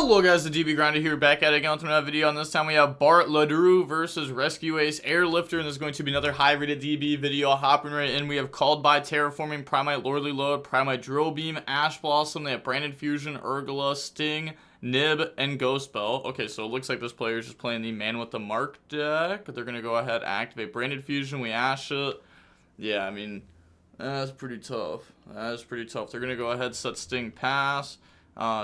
Hello guys, the DB Grinder here, back at it again with another video, and this time we have Bart Ladru versus Rescue Ace Airlifter, and this is going to be another high-rated DB video. Hopping right in, we have Called by Terraforming, Primite Lordly Load, Primite Drill Beam, Ash Blossom, they have Branded Fusion, Urgula, Sting, Nib, and Ghost Bell. Okay, so it looks like this player is just playing the Man with the Mark deck. They're going to go ahead, activate Branded Fusion, we Ash it. Yeah, I mean, that's pretty tough. That's pretty tough. They're going to go ahead, set Sting, pass.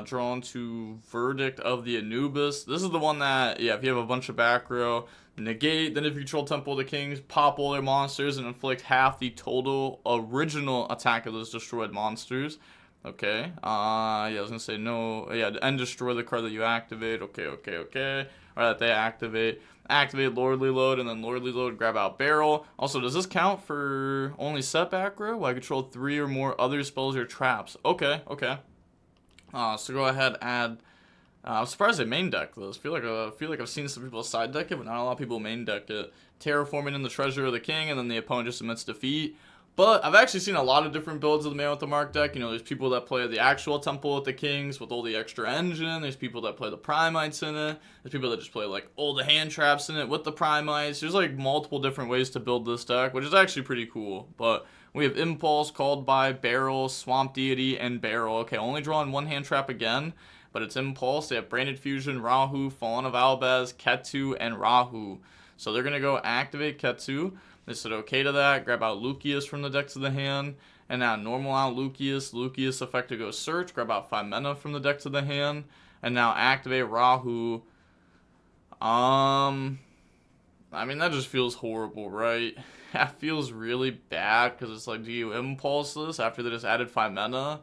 Drawn to Verdict of the Anubis. This is the one that, yeah, if you have a bunch of back row, negate, then if you control Temple of the Kings, pop all their monsters and inflict half the total original attack of those destroyed monsters. Okay, yeah, I was gonna say no, yeah, and destroy the card that you activate. Okay. Alright, they activate Lordly Load, and then Lordly Load, grab out Barrel. Also, does this count for only set back row? Well, I control 3 or more other spells or traps. Okay. So go ahead, add. I'm surprised they main deck this. I feel like I've seen some people side deck it, but not a lot of people main deck it. Terraforming in the Treasure of the King, and then the opponent just admits defeat. But I've actually seen a lot of different builds of the Man with the Mark deck. You know, there's people that play the actual Temple with the Kings with all the extra engine. There's people that play the Primites in it. There's people that just play like all the hand traps in it with the Primites. There's like multiple different ways to build this deck, which is actually pretty cool. But we have Impulse, Called by, Barrel, Swamp Deity, and Barrel. Okay, only drawing one hand trap again, but it's Impulse. They have Branded Fusion, Rahu, Fallen of Albaz, Ketu, and Rahu. So they're going to go activate Ketu. They said okay to that. Grab out Lucius from the deck to the hand. And now normal out Lucius. Lucius effect to go search. Grab out 5 mana from the deck to the hand. And now activate Rahu. I mean, that just feels horrible, right? That feels really bad, because it's like, do you impulse this after they just added 5 mana?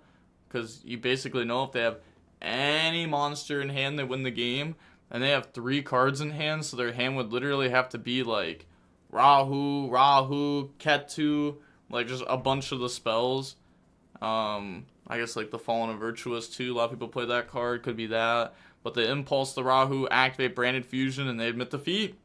Because you basically know if they have any monster in hand, they win the game. And they have 3 cards in hand, so their hand would literally have to be like Rahu, Ketu, like just a bunch of the spells. I guess like the Fallen of Virtuous too. A lot of people play that card, could be that. But they impulse the Rahu, activate Branded Fusion, and they admit defeat.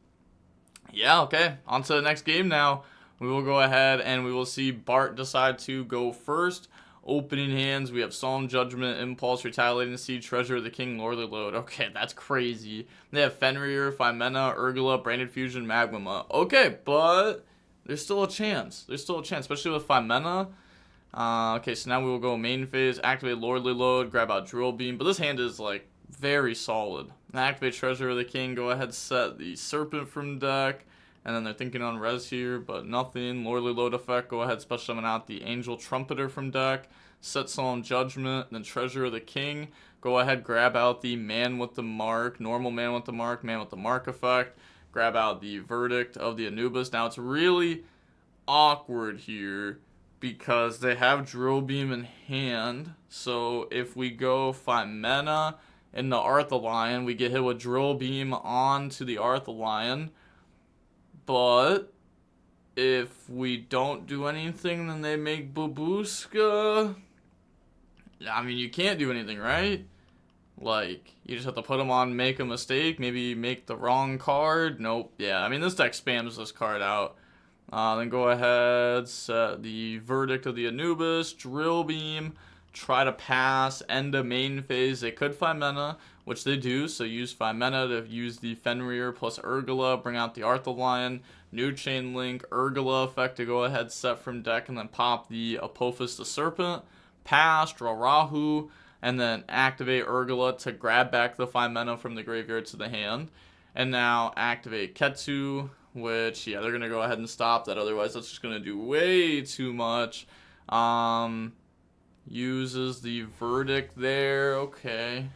Yeah, okay. On to the next game now. We will go ahead and we will see Bart decide to go first. Opening hands, we have Solemn Judgment, Impulse, Retaliating Seed, Treasure of the King, Lordly Load. Okay, that's crazy. They have Fenrir, Fimena, Urgula, Branded Fusion, Magma. Okay, but there's still a chance. There's still a chance, especially with Fimena. Okay, so now we will go main phase, activate Lordly Load, grab out Drill Beam. But this hand is, like, very solid. Activate Treasure of the King, go ahead, set the Serpent from deck. And then they're thinking on res here, but nothing. Lordly Load effect, go ahead, special summon out the Angel Trumpeter from deck. Set Solemn Judgment, then Treasure of the King. Go ahead, grab out the Man with the Mark, normal Man with the Mark effect. Grab out the Verdict of the Anubis. Now it's really awkward here because they have Drill Beam in hand. So if we go 5 mana in the Arthalion, we get hit with Drill Beam onto the Arthalion. But if we don't do anything, then they make Babushka. I mean, you can't do anything, right? Like, you just have to put them on, make a mistake, maybe make the wrong card. Nope. Yeah, I mean, this deck spams this card out. Then go ahead, set the Verdict of the Anubis, Drill Beam, try to pass, end of main phase. They could 5 mana, which they do, so use 5 mana to use the Fenrir plus Urgula, bring out the Arthalion, new Chain Link, Urgula effect to go ahead, set from deck, and then pop the Apophis the Serpent, pass, draw Rahu, and then activate Urgula to grab back the 5 mana from the graveyard to the hand. And now activate Ketu, which, yeah, they're going to go ahead and stop that, otherwise that's just going to do way too much. Uses the Verdict there, okay.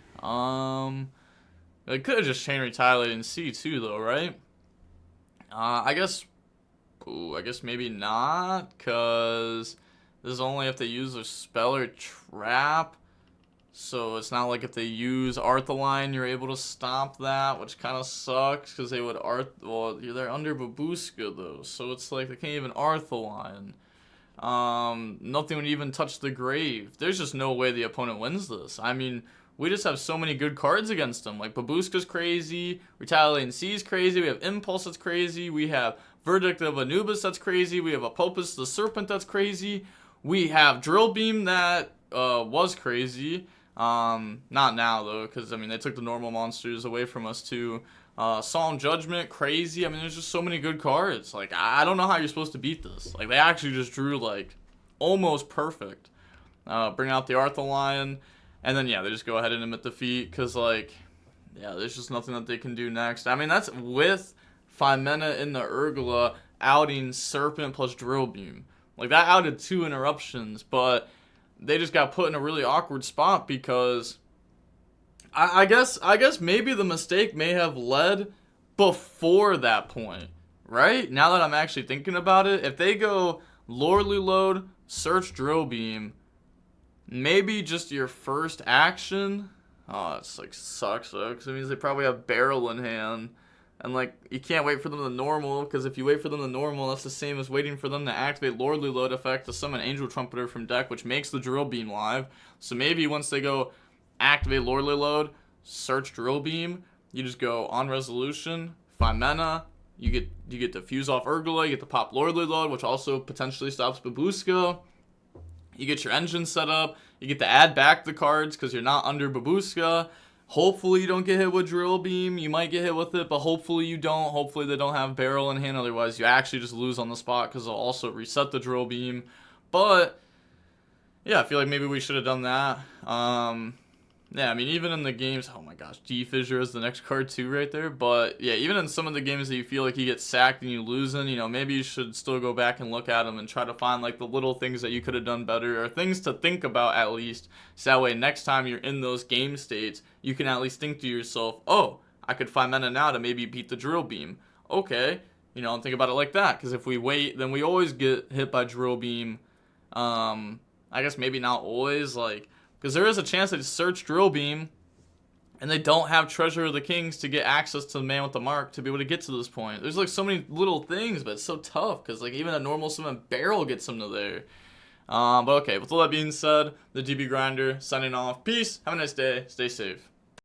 They could have just Chain Retaliating Seed too, though, right? I guess maybe not, because this is only if they use a spell or trap. So it's not like if they use Arthalion, you're able to stop that, which kind of sucks, because they would well, they're under Babushka, though, so it's like they can't even Arthalion. Nothing would even touch the grave. There's just no way the opponent wins this. I mean, we just have so many good cards against them. Like, Babushka's crazy, Retaliating Sea's crazy, we have Impulse that's crazy, we have Verdict of Anubis that's crazy, we have Apophis the Serpent that's crazy, we have Drill Beam that was crazy. Not now though, because I mean they took the normal monsters away from us too. Solemn Judgment, crazy. I mean, there's just so many good cards. Like, I don't know how you're supposed to beat this. Like, they actually just drew, like, almost perfect. Bring out the Arthur Lion. And then, yeah, they just go ahead and admit defeat. Because, like, yeah, there's just nothing that they can do next. I mean, that's with 5 mana in the Urgla outing Serpent plus Drill Beam. Like, that outed 2 interruptions. But they just got put in a really awkward spot because... I guess maybe the mistake may have led before that point, right? Now that I'm actually thinking about it, if they go Lordly Load, search Drill Beam, maybe just your first action. Oh, it's like sucks though, because it means they probably have Barrel in hand, and like you can't wait for them to normal, because if you wait for them to normal, that's the same as waiting for them to activate Lordly Load effect to summon Angel Trumpeter from deck, which makes the Drill Beam live. So maybe once they go activate Lordly Load, search Drill Beam, you just go on resolution, 5 mana, you get to fuse off Urgla, you get to pop Lordly Load, which also potentially stops Babushka. You get your engine set up, you get to add back the cards because you're not under Babushka. Hopefully you don't get hit with Drill Beam, you might get hit with it, but hopefully you don't. Hopefully they don't have Barrel in hand, otherwise you actually just lose on the spot because they'll also reset the Drill Beam. But yeah, I feel like maybe we should have done that. Yeah, I mean, even in the games, oh my gosh, D-Fissure is the next card too right there. But yeah, even in some of the games that you feel like you get sacked and you lose in, you know, maybe you should still go back and look at them and try to find like the little things that you could have done better, or things to think about at least. So that way next time you're in those game states, you can at least think to yourself, oh, I could 5 mana now to maybe beat the Drill Beam. Okay, you know, and think about it like that. Because if we wait, then we always get hit by Drill Beam. I guess maybe not always, like... Because there is a chance they search Drill Beam, and they don't have Treasure of the Kings to get access to the Man with the Mark to be able to get to this point. There's like so many little things, but it's so tough, because like even a normal summon Barrel gets them to there. But okay, with all that being said, the DB Grinder signing off. Peace, have a nice day, stay safe.